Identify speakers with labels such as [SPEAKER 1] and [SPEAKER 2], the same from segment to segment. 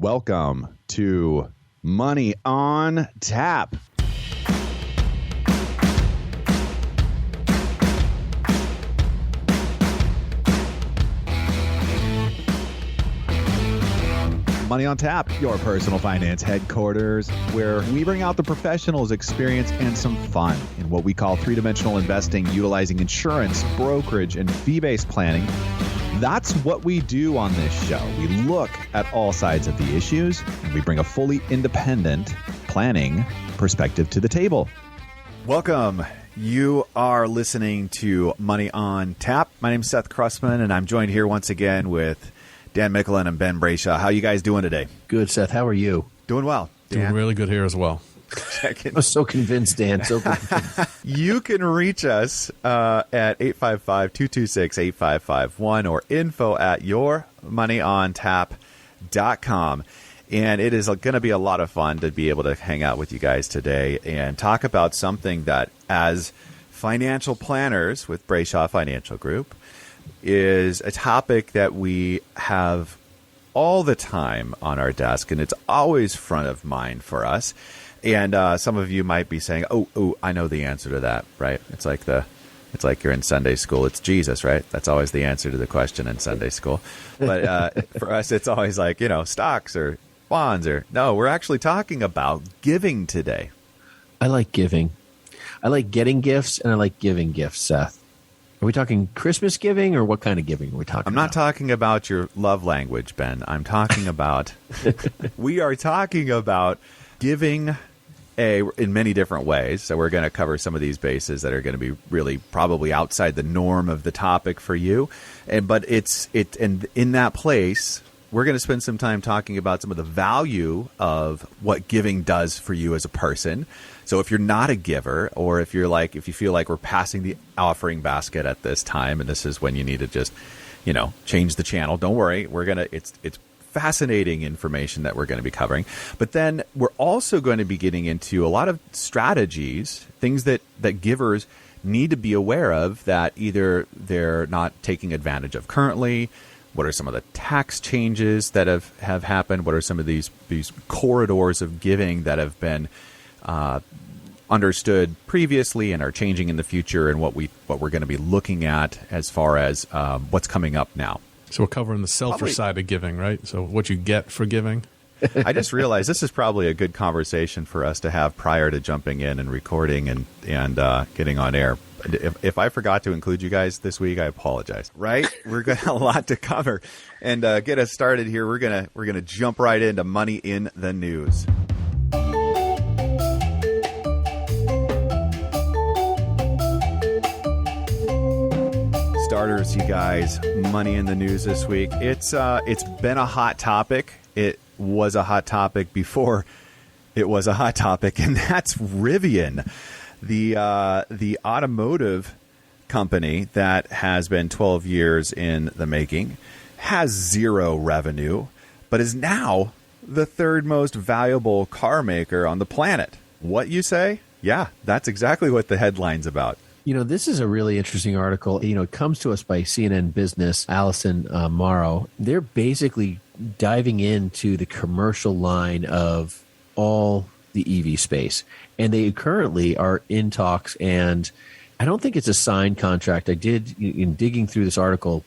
[SPEAKER 1] Welcome to Money on Tap. Money on Tap, your personal finance headquarters, where we bring out the professionals' experience and some fun in what we call three-dimensional investing, utilizing insurance, brokerage, and fee-based planning. That's what we do on this show. We look at all sides of the issues, and we bring a fully independent planning perspective to the table. Welcome. You are listening to Money on Tap. My name is Seth Krussman, and I'm joined here once again with Dan Mickelin and Ben Brayshaw. How you guys doing today?
[SPEAKER 2] Good, Seth. How are you?
[SPEAKER 1] Doing well. Dan?
[SPEAKER 3] Doing really good here as well.
[SPEAKER 2] I was so convinced, Dan. So convinced.
[SPEAKER 1] You can reach us at 855-226-8551 or info@yourmoneyontap.com. And it is going to be a lot of fun to be able to hang out with you guys today and talk about something that, as financial planners with Brayshaw Financial Group, is a topic that we have all the time on our desk, and it's always front of mind for us. And some of you might be saying, "Oh, I know the answer to that." Right? It's like you're in Sunday school. It's Jesus, right? That's always the answer to the question in Sunday school. But for us, it's always like, stocks or bonds or no. We're actually talking about giving today.
[SPEAKER 2] I like giving. I like getting gifts, and I like giving gifts, Seth. Are we talking Christmas giving, or what kind of giving are we talking about?
[SPEAKER 1] I'm not talking about your love language, Ben. I'm talking about we are talking about giving in many different ways. So we're going to cover some of these bases that are going to be really probably outside the norm of the topic for you. But and in that place, we're going to spend some time talking about some of the value of what giving does for you as a person. So if you're not a giver, or if you feel like we're passing the offering basket at this time, and this is when you need to just, change the channel, don't worry. It's fascinating information that we're going to be covering. But then we're also going to be getting into a lot of strategies, things that givers need to be aware of that either they're not taking advantage of currently. What are some of the tax changes that have happened? What are some of these corridors of giving that have been understood previously and are changing in the future, and what we're going to be looking at as far as what's coming up now?
[SPEAKER 3] So we're covering the selfish side of giving, right? So what you get for giving.
[SPEAKER 1] I just realized this is probably a good conversation for us to have prior to jumping in and recording and getting on air. If I forgot to include you guys this week, I apologize. Right? We're got a lot to cover, and get us started here. We're gonna jump right into money in the news. Starters, you guys, money in the news this week. It's been a hot topic. It was a hot topic before it was a hot topic, and that's Rivian, the automotive company that has been 12 years in the making, has zero revenue, but is now the third most valuable car maker on the planet. What you say? Yeah, that's exactly what the headline's about.
[SPEAKER 2] This is a really interesting article. It comes to us by CNN Business, Allison Morrow. They're basically diving into the commercial line of all the EV space. And they currently are in talks, and I don't think it's a signed contract. I did, in digging through this article,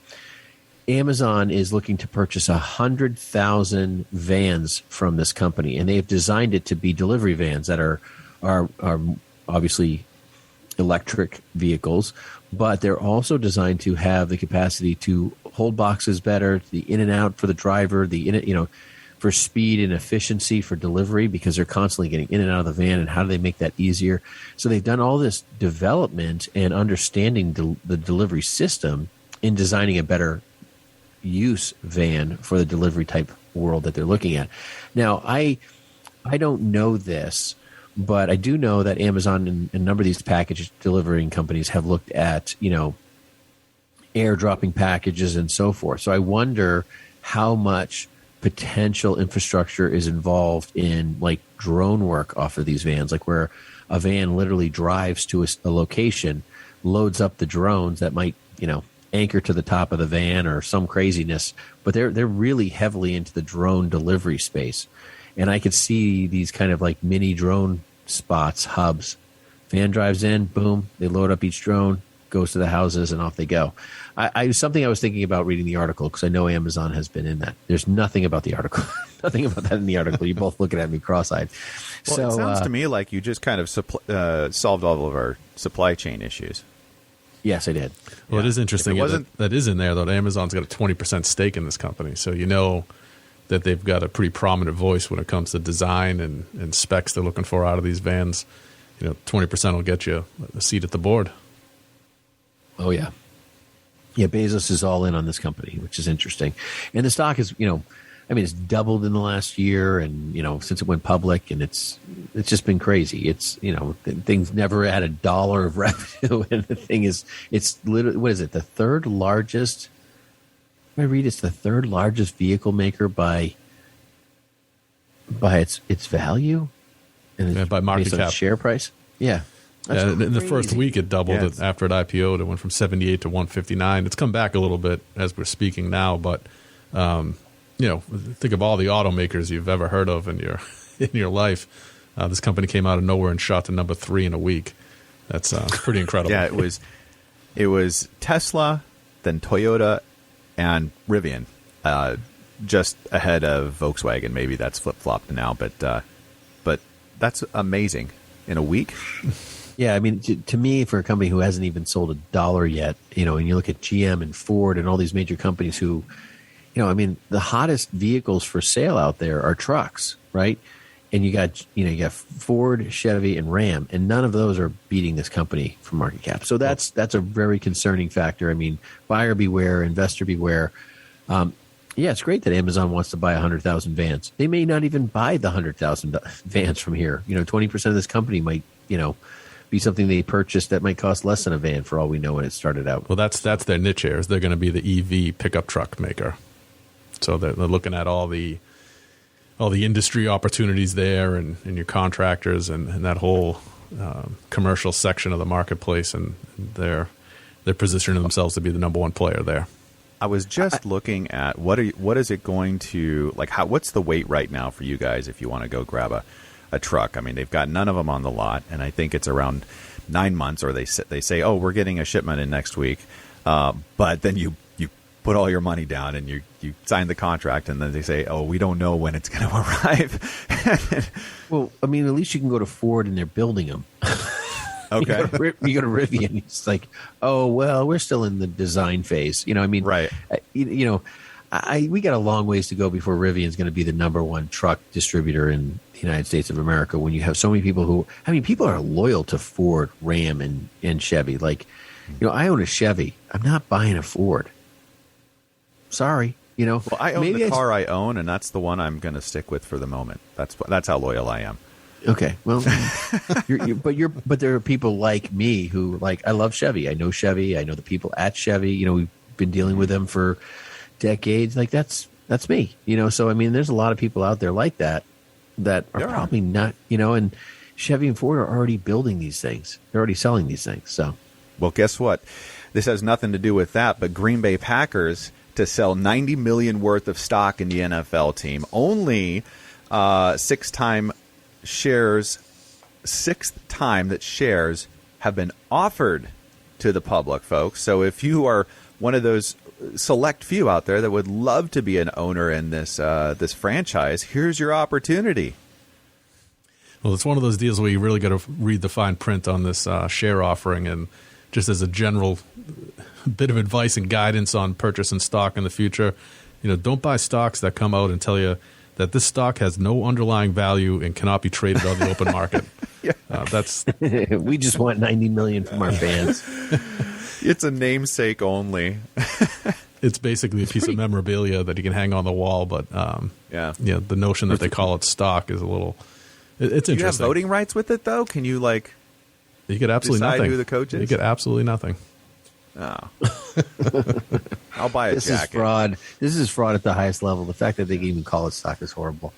[SPEAKER 2] Amazon is looking to purchase 100,000 vans from this company, and they have designed it to be delivery vans that are obviously electric vehicles, but they're also designed to have the capacity to hold boxes better, the in and out for the driver, for speed and efficiency for delivery, because they're constantly getting in and out of the van, and how do they make that easier? So they've done all this development and understanding the delivery system in designing a better use van for the delivery type world that they're looking at. Now, I don't know this, but I do know that Amazon and a number of these package delivering companies have looked at, airdropping packages and so forth. So I wonder how much potential infrastructure is involved in like drone work off of these vans, like where a van literally drives to a location, loads up the drones that might, anchor to the top of the van or some craziness, but they're really heavily into the drone delivery space. And I could see these kind of like mini drone spots, hubs. Van drives in, boom, they load up each drone, goes to the houses, and off they go. Something I was thinking about reading the article, because I know Amazon has been in that. There's nothing about the article. Nothing about that in the article. You're both looking at me cross-eyed.
[SPEAKER 1] Well,
[SPEAKER 2] So,
[SPEAKER 1] it sounds to me like you just kind of solved all of our supply chain issues.
[SPEAKER 2] yes, I did.
[SPEAKER 3] Well, it is interesting.
[SPEAKER 1] If it wasn't-
[SPEAKER 3] that is in there, though. Amazon's got a 20% stake in this company. So you know that they've got a pretty prominent voice when it comes to design and specs they're looking for out of these vans. 20% will get you a seat at the board.
[SPEAKER 2] Oh, yeah. Yeah, Bezos is all in on this company, which is interesting. And the stock is, it's doubled in the last year and, since it went public, and it's just been crazy. It's, things never had $1 of revenue. And the thing is, it's literally, what is it? The third largest, I read it's the third largest vehicle maker by its value and
[SPEAKER 3] by market
[SPEAKER 2] based on
[SPEAKER 3] cap.
[SPEAKER 2] share price. Yeah. That's
[SPEAKER 3] In the first
[SPEAKER 2] crazy.
[SPEAKER 3] week, it doubled
[SPEAKER 1] Yeah,
[SPEAKER 3] it after it IPO'd. It went from 78 to 159. It's come back a little bit as we're speaking now, but think of all the automakers you've ever heard of in your life. This company came out of nowhere and shot to number 3 in a week. That's pretty incredible.
[SPEAKER 1] Yeah, it was Tesla, then Toyota, and Rivian, just ahead of Volkswagen. Maybe that's flip-flopped now, but that's amazing. In a week?
[SPEAKER 2] Yeah, I mean, to me, for a company who hasn't even sold $1 yet, and you look at GM and Ford and all these major companies who, the hottest vehicles for sale out there are trucks, right? And you got Ford, Chevy, and Ram, and none of those are beating this company for market cap. So that's a very concerning factor. I mean, buyer beware, investor beware. Yeah, it's great that Amazon wants to buy 100,000 vans. They may not even buy the 100,000 vans from here. 20% of this company might, be something they purchased that might cost less than a van for all we know when it started out.
[SPEAKER 3] Well, that's their niche here. They're going to be the EV pickup truck maker. So they're looking at all the industry opportunities there and your contractors and that whole commercial section of the marketplace, and they're positioning themselves to be the number one player there.
[SPEAKER 1] I was just looking at what is it going to like? What's the wait right now for you guys if you want to go grab a truck? I mean, they've got none of them on the lot, and I think it's around 9 months. Or they say, oh, we're getting a shipment in next week, but then you put all your money down and you sign the contract, and then they say, oh, we don't know when it's going to arrive.
[SPEAKER 2] Well, I mean, at least you can go to Ford and they're building them.
[SPEAKER 1] Okay.
[SPEAKER 2] You go to Rivian, it's like, oh, well, we're still in the design phase.
[SPEAKER 1] Right.
[SPEAKER 2] We got a long ways to go before Rivian's going to be the number one truck distributor in the United States of America, when you have so many people people are loyal to Ford, Ram, and Chevy. Like, I own a Chevy. I'm not buying a Ford. Sorry.
[SPEAKER 1] Well, I own the car I own, and that's the one I'm going to stick with for the moment. That's how loyal I am.
[SPEAKER 2] Okay, well, but there are people like me who I love Chevy. I know Chevy. I know the people at Chevy. We've been dealing with them for decades. Like that's me. So I mean, there's a lot of people out there like that are probably not. And Chevy and Ford are already building these things. They're already selling these things. So,
[SPEAKER 1] well, guess what? This has nothing to do with that, but Green Bay Packers to sell $90 million worth of stock in the NFL team. Only sixth time that shares have been offered to the public, folks. So if you are one of those select few out there that would love to be an owner in this franchise, here's your opportunity.
[SPEAKER 3] Well, it's one of those deals where you really got to read the fine print on this share offering, and just as a general bit of advice and guidance on purchasing stock in the future, don't buy stocks that come out and tell you that this stock has no underlying value and cannot be traded on the open market.
[SPEAKER 1] Yeah.
[SPEAKER 3] That's
[SPEAKER 2] we just want 90 million from our fans.
[SPEAKER 1] It's a namesake only.
[SPEAKER 3] It's basically a piece of memorabilia that you can hang on the wall, but the notion that they call it stock is a little. It's interesting.
[SPEAKER 1] Do you have voting rights with it though? Can you
[SPEAKER 3] You get absolutely
[SPEAKER 1] decide
[SPEAKER 3] nothing.
[SPEAKER 1] who the coach is?
[SPEAKER 3] You get absolutely nothing.
[SPEAKER 1] Oh. I'll buy a
[SPEAKER 2] This
[SPEAKER 1] jacket.
[SPEAKER 2] is fraud. This is fraud at the highest level. The fact that they can even call it stock is horrible.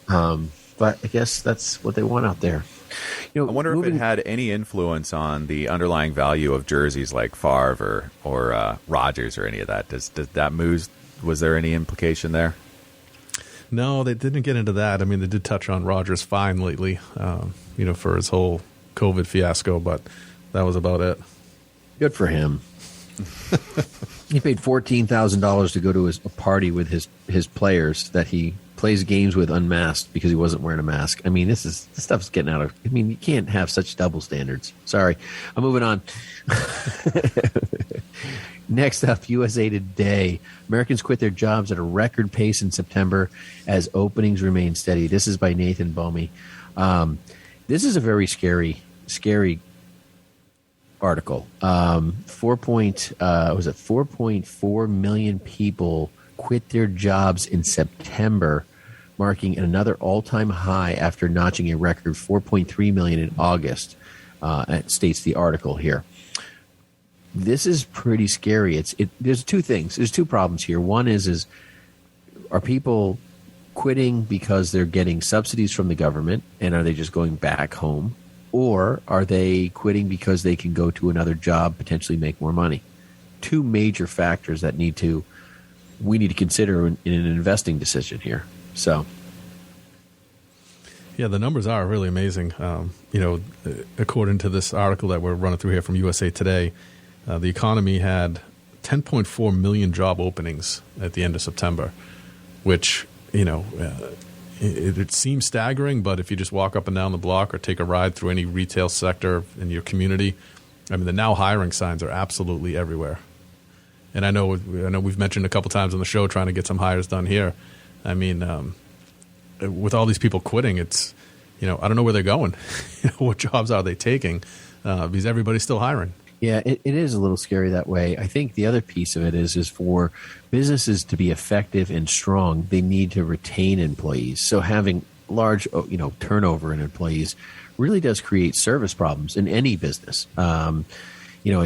[SPEAKER 2] But I guess that's what they want out there.
[SPEAKER 1] I wonder if it had any influence on the underlying value of jerseys like Favre or Rodgers or any of that. Does that move? Was there any implication there?
[SPEAKER 3] No, they didn't get into that. I mean, they did touch on Rodgers' fine lately, for his whole COVID fiasco, but that was about it.
[SPEAKER 2] Good for him. He paid $14,000 to go to a party with his players that he plays games with unmasked because he wasn't wearing a mask. I mean, this stuff's getting out of. I mean, you can't have such double standards. Sorry, I'm moving on. Next up, USA Today. Americans quit their jobs at a record pace in September as openings remain steady. This is by Nathan Bomey. This is a very scary article. 4.4 million people quit their jobs in September, marking another all-time high after notching a record 4.3 million in August. It states the article here. This is pretty scary. There's two things. There's two problems here. One is are people quitting because they're getting subsidies from the government, and are they just going back home? Or are they quitting because they can go to another job, potentially make more money? Two major factors that we need to consider in an investing decision here. So,
[SPEAKER 3] yeah, the numbers are really amazing. According to this article that we're running through here from USA Today, the economy had 10.4 million job openings at the end of September, which, it seems staggering, but if you just walk up and down the block or take a ride through any retail sector in your community, I mean, the now hiring signs are absolutely everywhere. And I know we've mentioned a couple times on the show trying to get some hires done here. I mean, with all these people quitting, it's, I don't know where they're going. What jobs are they taking? Because everybody's still hiring.
[SPEAKER 2] Yeah, it is a little scary that way. I think the other piece of it is for businesses to be effective and strong, they need to retain employees. So having large, turnover in employees really does create service problems in any business. I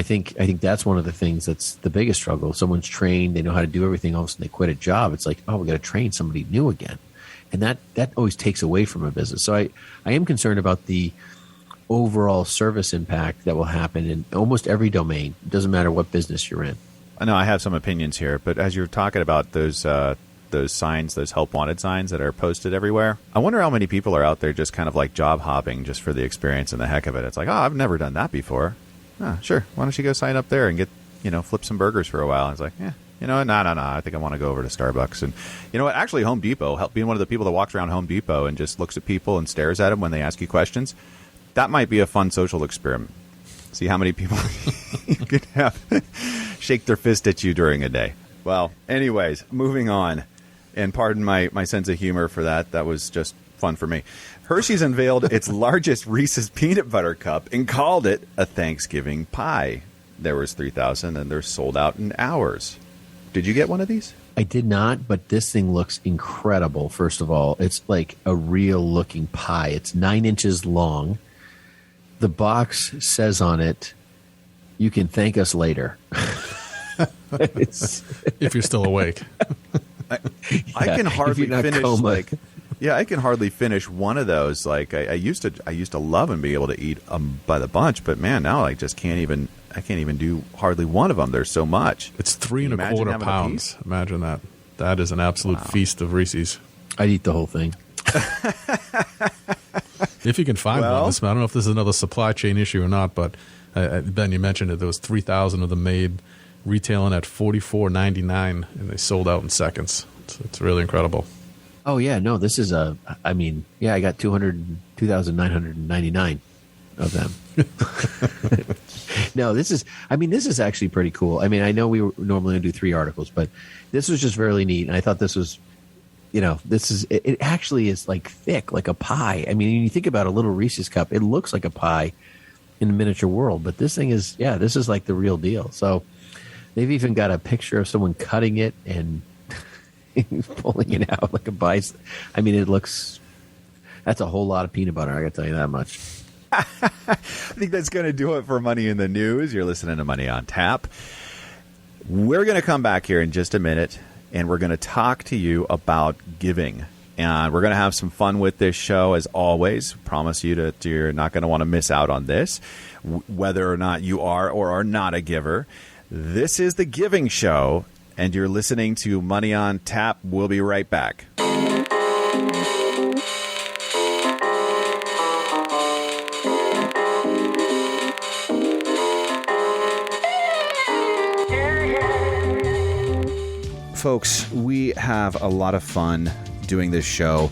[SPEAKER 2] think that's one of the things that's the biggest struggle. Someone's trained, they know how to do everything, all of a sudden they quit a job. It's like, oh, we got to train somebody new again. And that always takes away from a business. So I am concerned about the overall service impact that will happen in almost every domain. It doesn't matter what business you're in.
[SPEAKER 1] I know I have some opinions here, but as you're talking about those signs, those help wanted signs that are posted everywhere, I wonder how many people are out there just kind of like job hopping just for the experience and the heck of it. It's like, oh, I've never done that before. Oh, sure. Why don't you go sign up there and get, flip some burgers for a while? And it's like, no. I think I want to go over to Starbucks. And you know what? Actually, Home Depot, being one of the people that walks around Home Depot and just looks at people and stares at them when they ask you questions, that might be a fun social experiment. See how many people you could have shake their fist at you during a day. Well, anyways, moving on. And pardon my sense of humor for that. That was just fun for me. Hershey's unveiled its largest Reese's peanut butter cup and called it a Thanksgiving pie. There was 3,000 and they're sold out in hours. Did you get one of these?
[SPEAKER 2] I did not, but this thing looks incredible. First of all, it's like a real looking pie. It's 9 inches long. The box says on it, "You can thank us later."
[SPEAKER 3] If you're still awake.
[SPEAKER 1] I can hardly finish I can hardly finish one of those. Like I used to love and be able to eat by the bunch, but man, now I can't even do hardly one of them. There's so much.
[SPEAKER 3] It's 3.25 pounds. Imagine that. That is an absolute feast of Reese's.
[SPEAKER 2] I'd eat the whole thing.
[SPEAKER 3] If you can find one. I don't know if this is another supply chain issue or not, but Ben, you mentioned it. There was 3,000 of them made, retailing at $44.99, and they sold out in seconds. It's really incredible.
[SPEAKER 2] Oh, yeah. No, this is I got 2,999 of them. No, this is actually pretty cool. I mean, I know we were normally going to do 3 articles, but this was just really neat. And I thought this was, it actually is like thick, like a pie. I mean, when you think about a little Reese's cup, it looks like a pie in a miniature world, but this thing is, this is like the real deal. So they've even got a picture of someone cutting it and pulling it out like a bison. I mean, that's a whole lot of peanut butter. I got to tell you that much.
[SPEAKER 1] I think that's going to do it for Money in the News. You're listening to Money on Tap. We're going to come back here in just a minute, and we're going to talk to you about giving. And we're going to have some fun with this show, as always. Promise you that you're not going to want to miss out on this, whether or not you are or are not a giver. This is The Giving Show, and you're listening to Money on Tap. We'll be right back. Folks, we have a lot of fun doing this show,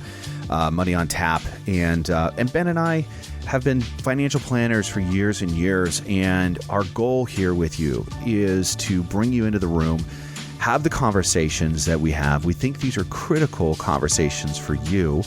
[SPEAKER 1] Money on Tap, and Ben and I have been financial planners for years and years, and our goal here with you is to bring you into the room, have the conversations that we have. We think these are critical conversations for you,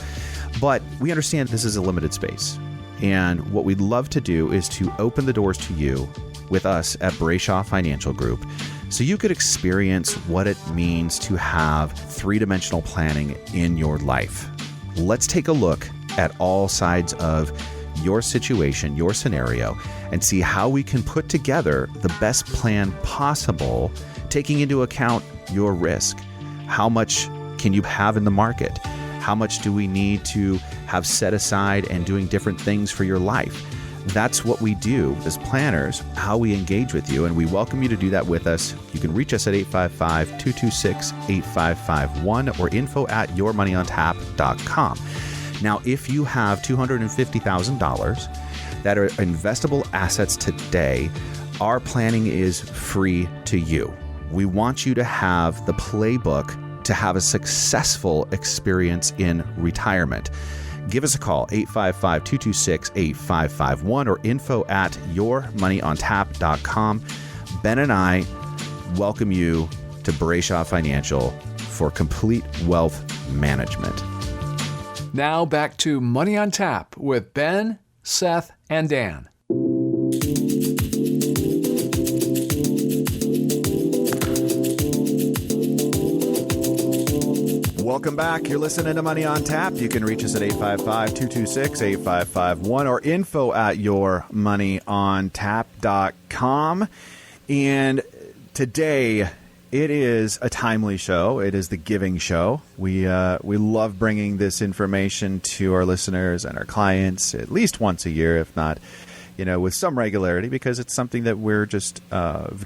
[SPEAKER 1] but we understand this is a limited space, and what we'd love to do is to open the doors to you with us at Brayshaw Financial Group, so you could experience what it means to have three-dimensional planning in your life. Let's take a look at all sides of your situation, your scenario, and see how we can put together the best plan possible, taking into account your risk. How much can you have in the market? How much do we need to have set aside and doing different things for your life? That's what we do as planners, how we engage with you, and we welcome you to do that with us. You can reach us at 855-226-8551 or info@yourmoneyontap.com. Now, if you have $250,000 that are investable assets today, our planning is free to you. We want you to have the playbook to have a successful experience in retirement. Give us a call, 855-226-8551 or info@yourmoneyontap.com. Ben and I welcome you to Brayshaw Financial for complete wealth management.
[SPEAKER 4] Now back to Money on Tap with Ben, Seth, and Dan.
[SPEAKER 1] Welcome back. You're listening to Money on Tap. You can reach us at 855-226-8551 or info@yourmoneyontap.com. And today, it is a timely show. It is the Giving Show. We love bringing this information to our listeners and our clients at least once a year, if not, with some regularity, because it's something that we're just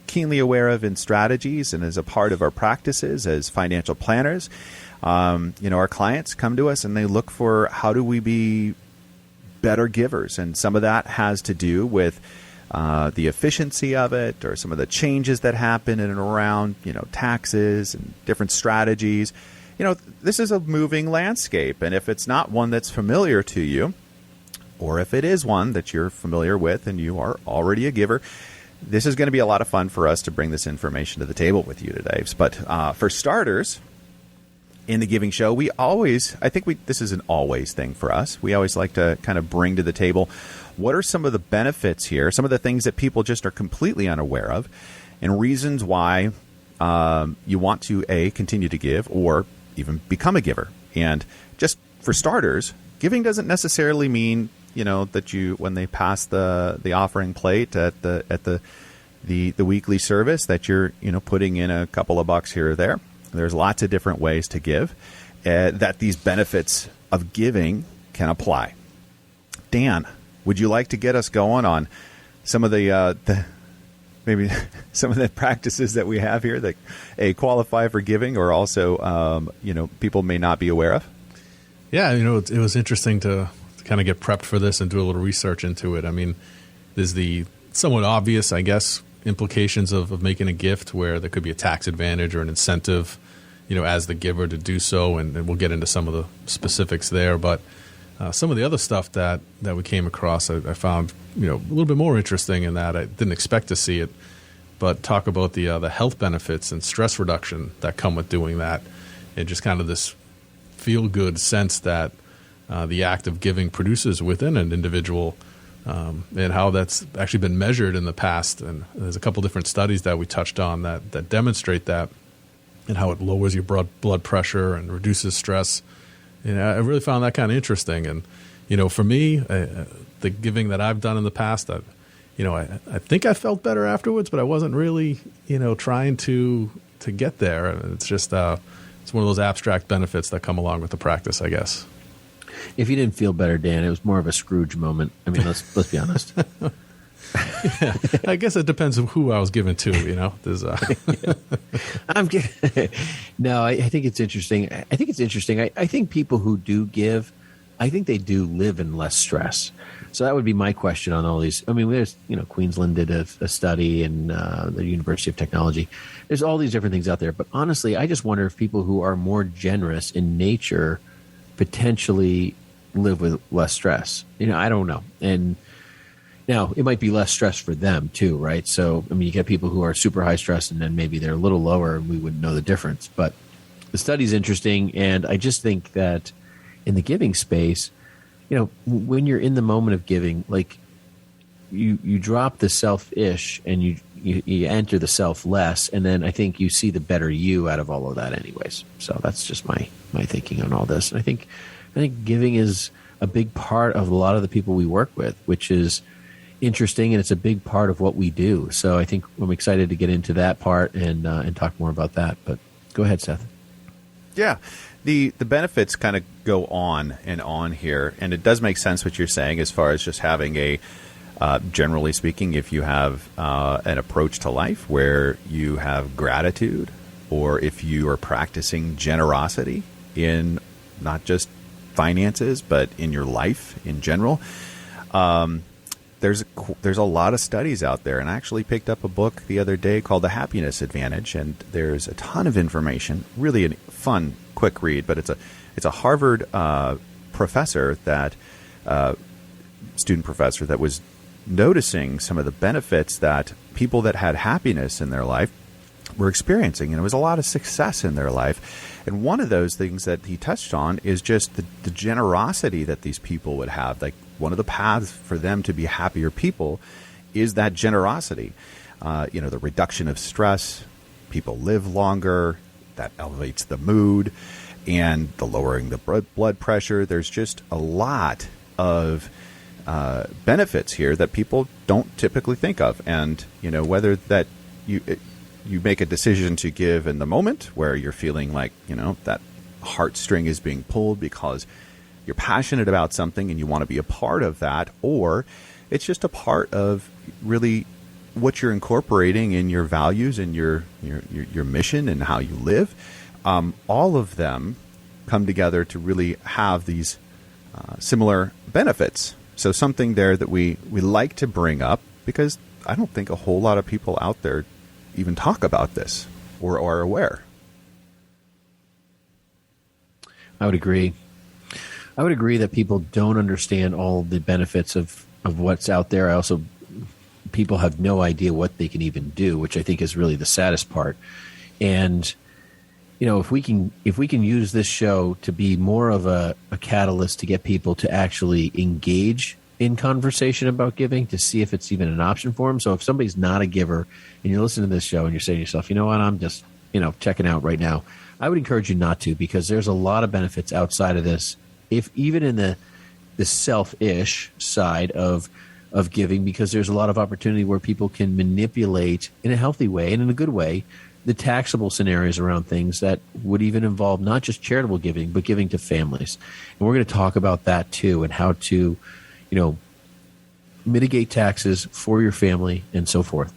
[SPEAKER 1] keenly aware of in strategies and as a part of our practices as financial planners. Our clients come to us and they look for how do we be better givers, and some of that has to do with the efficiency of it, or some of the changes that happen in and around, taxes and different strategies. This is a moving landscape, and if it's not one that's familiar to you, or if it is one that you're familiar with and you are already a giver, this is going to be a lot of fun for us to bring this information to the table with you today. But for starters, in the Giving Show, this is an always thing for us. We always like to kind of bring to the table, what are some of the benefits here, some of the things that people just are completely unaware of, and reasons why you want to, continue to give or even become a giver. And just for starters, giving doesn't necessarily mean, that you, when they pass the offering plate at the weekly service, that you're, putting in a couple of bucks here or there. There's lots of different ways to give that these benefits of giving can apply. Dan, would you like to get us going on some of maybe some of the practices that we have here that qualify for giving, or also people may not be aware of?
[SPEAKER 3] Yeah, it was interesting to kind of get prepped for this and do a little research into it. I mean, there's the somewhat obvious, I guess, implications of making a gift, where there could be a tax advantage or an incentive, as the giver to do so, and we'll get into some of the specifics there. But some of the other stuff that we came across, I found a little bit more interesting in that I didn't expect to see it. But talk about the health benefits and stress reduction that come with doing that, and just kind of this feel good sense that the act of giving produces within an individual. And how that's actually been measured in the past. And there's a couple different studies that we touched on that demonstrate that, and how it lowers your blood pressure and reduces stress. I really found that kind of interesting. And, for me, the giving that I've done in the past, I think I felt better afterwards, but I wasn't really, trying to get there. It's just It's one of those abstract benefits that come along with the practice, I guess.
[SPEAKER 2] If you didn't feel better, Dan, it was more of a Scrooge moment. I mean, let's be honest.
[SPEAKER 3] Yeah, I guess it depends on who I was given to. There's
[SPEAKER 2] I'm kidding. No, I think it's interesting. I think people who do give, I think they do live in less stress. So that would be my question on all these. I mean, there's, Queensland did a study, and the University of Technology. There's all these different things out there. But honestly, I just wonder if people who are more generous in nature potentially live with less stress. I don't know. And now, it might be less stress for them too, right? So, I mean, you get people who are super high stress, and then maybe they're a little lower, and we wouldn't know the difference. But the study's interesting, and I just think that in the giving space, when you're in the moment of giving, like you drop the selfish and you enter the selfless, and then I think you see the better you out of all of that anyways. So that's just my thinking on all this. And I think giving is a big part of a lot of the people we work with, which is interesting, and it's a big part of what we do. So I think I'm excited to get into that part and talk more about that. But go ahead, Seth.
[SPEAKER 1] Yeah. The benefits kind of go on and on here, and it does make sense what you're saying as far as just having a, generally speaking, if you have an approach to life where you have gratitude, or if you are practicing generosity in not just finances, but in your life in general. There's a lot of studies out there, and I actually picked up a book the other day called The Happiness Advantage, and there's a ton of information, really a fun, quick read, but it's a Harvard professor student professor that was noticing some of the benefits that people that had happiness in their life were experiencing, and it was a lot of success in their life. And one of those things that he touched on is just the generosity that these people would have. Like, one of the paths for them to be happier people is that generosity. The reduction of stress, people live longer, that elevates the mood, and the lowering the blood pressure. There's just a lot of benefits here that people don't typically think of. And, whether that you make a decision to give in the moment where you're feeling like, that heartstring is being pulled because you're passionate about something and you want to be a part of that, or it's just a part of really what you're incorporating in your values and your mission and how you live. All of them come together to really have these similar benefits. So something there that we like to bring up, because I don't think a whole lot of people out there even talk about this or are aware.
[SPEAKER 2] I would agree that people don't understand all the benefits of what's out there. People have no idea what they can even do, which I think is really the saddest part. And, if we can use this show to be more of a catalyst to get people to actually engage in conversation about giving, to see if it's even an option for them. So if somebody's not a giver and you're listening to this show and you're saying to yourself, you know what, I'm just, checking out right now, I would encourage you not to, because there's a lot of benefits outside of this. If even in the selfish side of giving, because there's a lot of opportunity where people can manipulate in a healthy way and in a good way the taxable scenarios around things that would even involve not just charitable giving, but giving to families. And we're going to talk about that too, and how to, mitigate taxes for your family and so forth.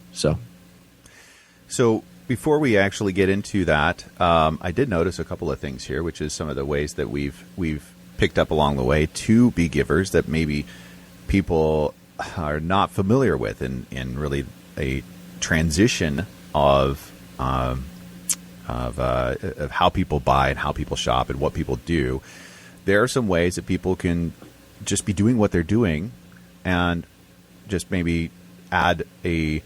[SPEAKER 2] So
[SPEAKER 1] before we actually get into that, I did notice a couple of things here, which is some of the ways that we've picked up along the way to be givers that maybe people are not familiar with, in really a transition of how people buy and how people shop and what people do. There are some ways that people can just be doing what they're doing and just maybe add an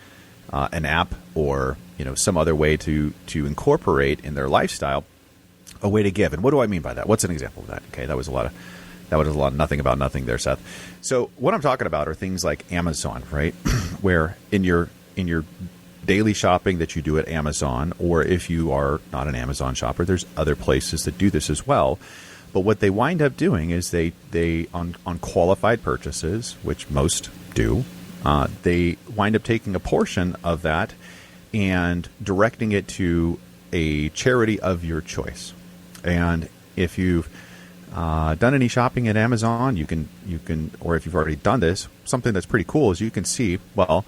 [SPEAKER 1] app or some other way to incorporate in their lifestyle a way to give. And what do I mean by that? What's an example of that? Okay, that was a lot of nothing about nothing there, Seth. So what I'm talking about are things like Amazon, right? Where in your daily shopping that you do at Amazon, or if you are not an Amazon shopper, there's other places that do this as well. But what they wind up doing is they on qualified purchases, which most do, they wind up taking a portion of that and directing it to a charity of your choice. And if you've done any shopping at Amazon, you can, or if you've already done this, something that's pretty cool is you can see, well,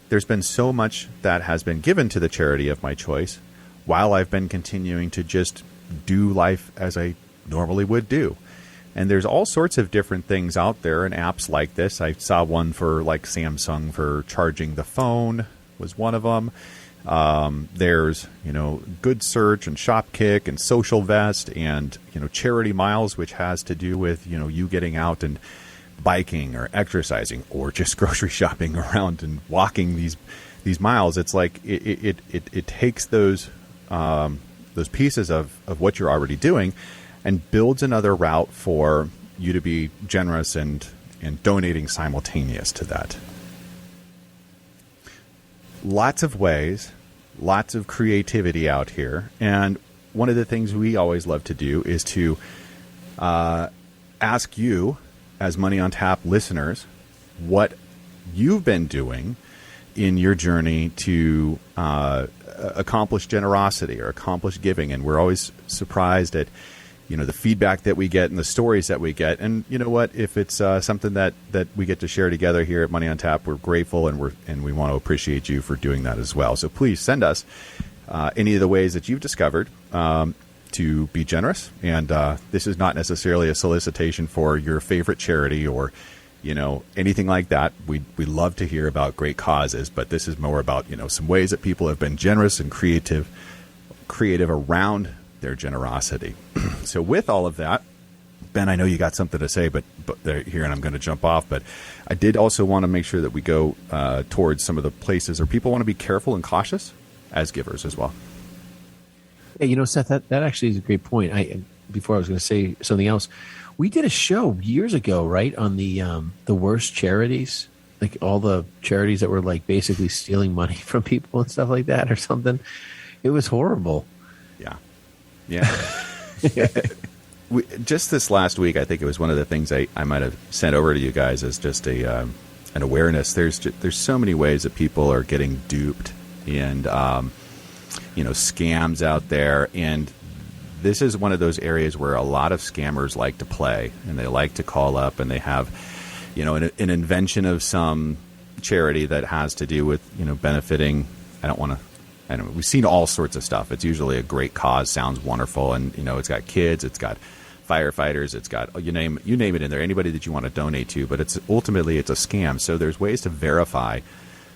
[SPEAKER 1] there's been so much that has been given to the charity of my choice while I've been continuing to just do life as I normally would do. And there's all sorts of different things out there and apps like this. I saw one for like Samsung for charging the phone was one of them. There's, Good Search and Shopkick and Social Vest and, Charity Miles, which has to do with, you getting out and biking or exercising or just grocery shopping around and walking these miles. It's like it takes those pieces of what you're already doing and builds another route for you to be generous and donating simultaneous to that. Lots of ways, lots of creativity out here. And one of the things we always love to do is to ask you, as Money on Tap listeners, what you've been doing in your journey to accomplish generosity or accomplish giving. And we're always surprised at the feedback that we get and the stories that we get. And you know what? If it's something that we get to share together here at Money on Tap, we're grateful and we want to appreciate you for doing that as well. So please send us any of the ways that you've discovered to be generous. And this is not necessarily a solicitation for your favorite charity or anything like that. We love to hear about great causes, but this is more about some ways that people have been generous and creative around their generosity. So with all of that, Ben, I know you got something to say, but here, and I'm going to jump off, but I did also want to make sure that we go towards some of the places where people want to be careful and cautious as givers as well.
[SPEAKER 2] Hey, Seth, that actually is a great point. Before I was going to say something else, we did a show years ago, right, on the worst charities, like all the charities that were like basically stealing money from people and stuff like that or something. It was horrible.
[SPEAKER 1] Yeah. Just this last week, I think it was one of the things I might have sent over to you guys as just an awareness. There's so many ways that people are getting duped and scams out there, and this is one of those areas where a lot of scammers like to play, and they like to call up, and they have an invention of some charity that has to do with benefiting. We've seen all sorts of stuff. It's usually a great cause, sounds wonderful, and it's got kids, it's got firefighters, it's got you name it in there. Anybody that you want to donate to, but it's ultimately a scam. So there's ways to verify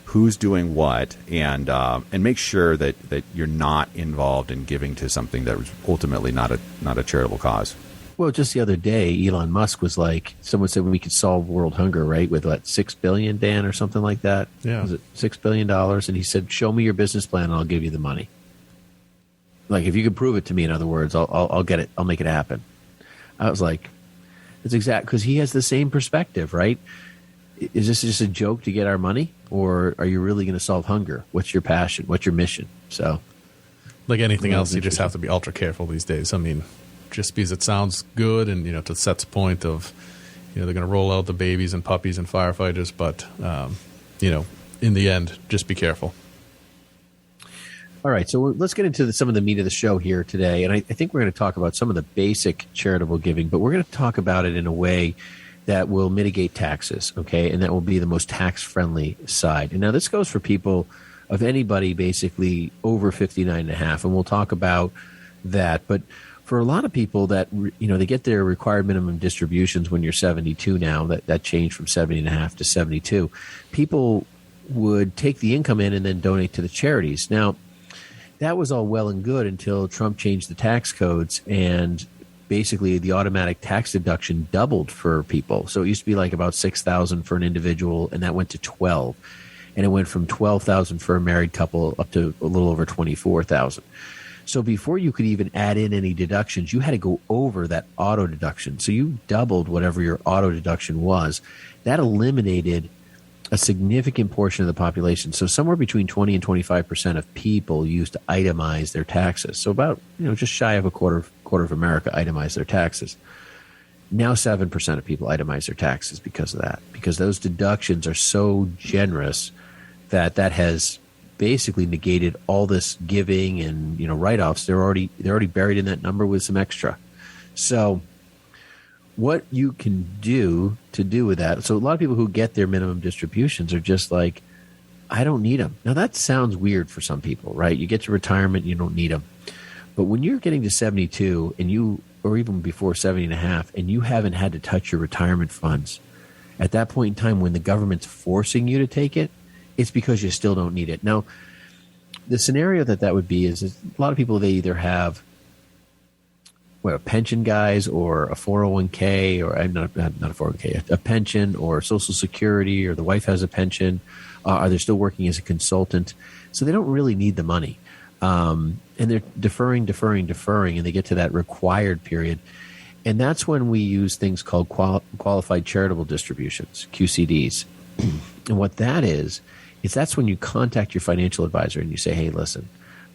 [SPEAKER 1] who's doing what, and make sure that you're not involved in giving to something that was ultimately not a charitable cause.
[SPEAKER 2] Well, just the other day, Elon Musk was like, someone said we could solve world hunger, right, with what, $6 billion, Dan, or something like that?
[SPEAKER 3] Yeah.
[SPEAKER 2] Was it $6 billion? And he said, show me your business plan and I'll give you the money. Like, if you can prove it to me, in other words, I'll get it. I'll make it happen. I was like, it's exact, because he has the same perspective, right? Is this just a joke to get our money, or are you really going to solve hunger? What's your passion? What's your mission? So,
[SPEAKER 3] like anything else, you just have to be ultra careful these days. I mean, just because it sounds good, and to Seth's point of, they're going to roll out the babies and puppies and firefighters, but in the end, just be careful.
[SPEAKER 2] All right, so let's get into some of the meat of the show here today, and I think we're going to talk about some of the basic charitable giving, but we're going to talk about it in a way that will mitigate taxes, okay, and that will be the most tax-friendly side. And now this goes for people of anybody basically over 59.5, and we'll talk about that, but for a lot of people that, they get their required minimum distributions when you're 72 now, that changed from 70.5 to 72, people would take the income in and then donate to the charities. Now, that was all well and good until Trump changed the tax codes, and basically the automatic tax deduction doubled for people. So it used to be like about $6,000 for an individual, and that went to $12,000. And it went from $12,000 for a married couple up to a little over $24,000. So before you could even add in any deductions, you had to go over that auto deduction. So you doubled whatever your auto deduction was. That eliminated a significant portion of the population. So somewhere between 20 and 25% of people used to itemize their taxes. So about, just shy of a quarter of America itemize their taxes. Now 7% of people itemize their taxes because of that, because those deductions are so generous that has basically negated all this giving and write-offs. They're already buried in that number with some extra. So what you can do with that, so a lot of people who get their minimum distributions are just like, I don't need them. Now that sounds weird for some people, right? You get to retirement, you don't need them. But when you're getting to 72 or even before 70 and a half, and you haven't had to touch your retirement funds, at that point in time when the government's forcing you to take it, it's because you still don't need it. Now, the scenario that would be is a lot of people, they either have pension guys or a 401k, or not a 401k, a pension or Social Security, or the wife has a pension. Are they still working as a consultant? So they don't really need the money. And they're deferring, and they get to that required period. And that's when we use things called qualified charitable distributions, QCDs. And what that is that's when you contact your financial advisor and you say, hey, listen,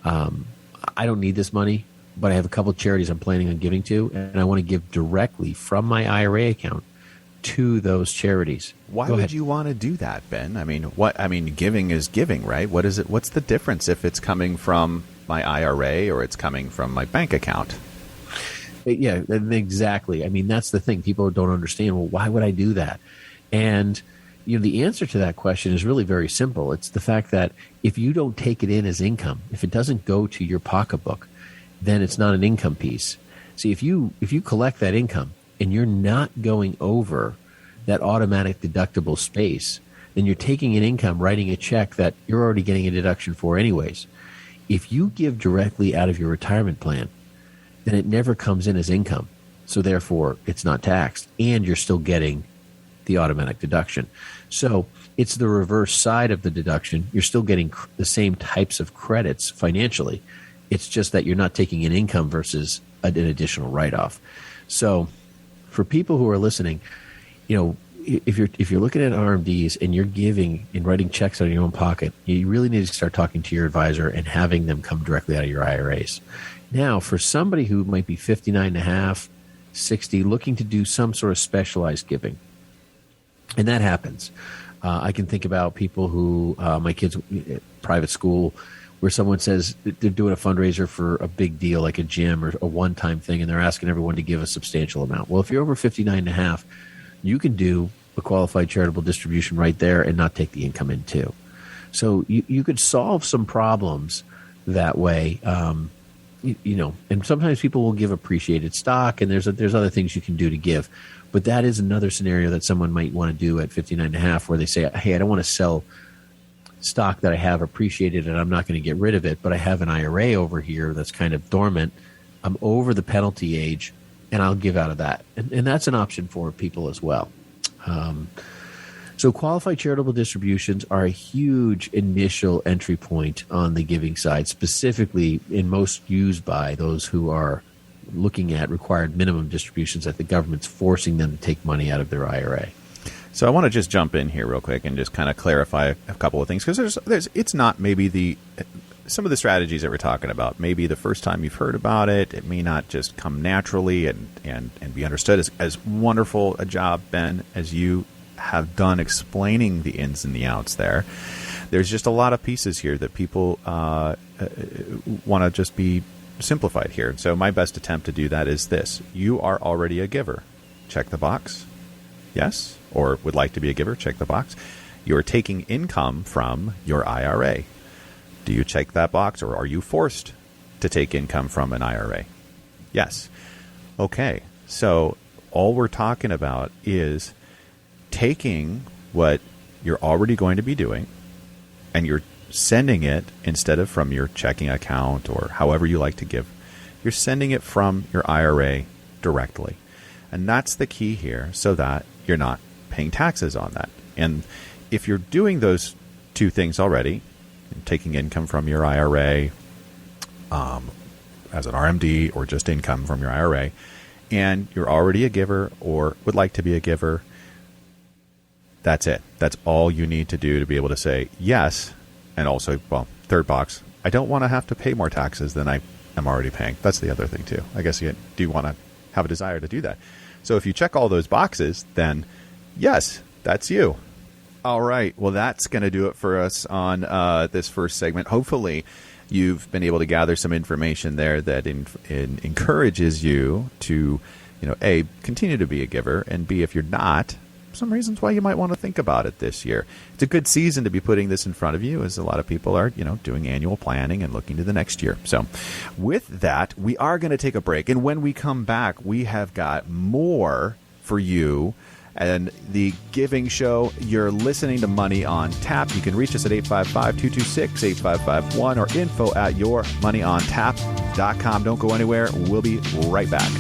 [SPEAKER 2] I don't need this money, but I have a couple of charities I'm planning on giving to, and I want to give directly from my IRA account to those charities.
[SPEAKER 1] Why would you want to do that, Ben? I mean, giving is giving, right? What is it? What's the difference if it's coming from my IRA or it's coming from my bank account?
[SPEAKER 2] Yeah, exactly. I mean, that's the thing. People don't understand, well, why would I do that? And the answer to that question is really very simple. It's the fact that if you don't take it in as income, if it doesn't go to your pocketbook, then it's not an income piece. See, if you collect that income and you're not going over that automatic deductible space, then you're taking an income, writing a check that you're already getting a deduction for anyways. If you give directly out of your retirement plan, then it never comes in as income. So therefore, it's not taxed, and you're still getting the automatic deduction. So it's the reverse side of the deduction. You're still getting the same types of credits financially. It's just that you're not taking an income versus an additional write-off. So for people who are listening, if you're looking at RMDs and you're giving and writing checks out of your own pocket, you really need to start talking to your advisor and having them come directly out of your IRAs. Now, for somebody who might be 59 and a half, 60, looking to do some sort of specialized giving, and that happens. I can think about people who, my kids, private school, where someone says they're doing a fundraiser for a big deal like a gym or a one-time thing, and they're asking everyone to give a substantial amount. Well, if you're over 59 and a half, you can do a qualified charitable distribution right there and not take the income in too. So you could solve some problems that way. And sometimes people will give appreciated stock, and there's other things you can do to give. But that is another scenario that someone might want to do at 59 and a half, where they say, hey, I don't want to sell stock that I have appreciated and I'm not going to get rid of it, but I have an IRA over here that's kind of dormant. I'm over the penalty age, and I'll give out of that. And that's an option for people as well. So qualified charitable distributions are a huge initial entry point on the giving side, specifically and most used by those who are looking at required minimum distributions that the government's forcing them to take money out of their IRA.
[SPEAKER 1] So I want to just jump in here real quick and just kind of clarify a couple of things, because it's not maybe some of the strategies that we're talking about. Maybe the first time you've heard about it, it may not just come naturally and be understood. As wonderful a job, Ben, as you have done explaining the ins and the outs there. There's just a lot of pieces here that people want to just be simplified here. So my best attempt to do that is this. You are already a giver. Check the box. Yes. Or would like to be a giver. Check the box. You're taking income from your IRA. Do you check that box, or are you forced to take income from an IRA? Yes. Okay. So all we're talking about is taking what you're already going to be doing and you're sending it, instead of from your checking account or however you like to give, you're sending it from your IRA directly. And that's the key here, so that you're not paying taxes on that. And if you're doing those two things already, taking income from your IRA as an RMD or just income from your IRA, and you're already a giver or would like to be a giver, that's it. That's all you need to do to be able to say yes. And also, well, third box, I don't want to have to pay more taxes than I am already paying. That's the other thing too. I guess you do want to have a desire to do that. So if you check all those boxes, then yes, that's you. All right. Well, that's going to do it for us on this first segment. Hopefully, you've been able to gather some information there that encourages you to, A, continue to be a giver, and B, if you're not, some reasons why you might want to think about it this year. It's a good season to be putting this in front of you, as a lot of people are, doing annual planning and looking to the next year. So with that, we are going to take a break. And when we come back, we have got more for you. And the Giving Show, you're listening to Money on Tap. You can reach us at 855-226-8551 or info@yourmoneyontap.com. Don't go anywhere. We'll be right back.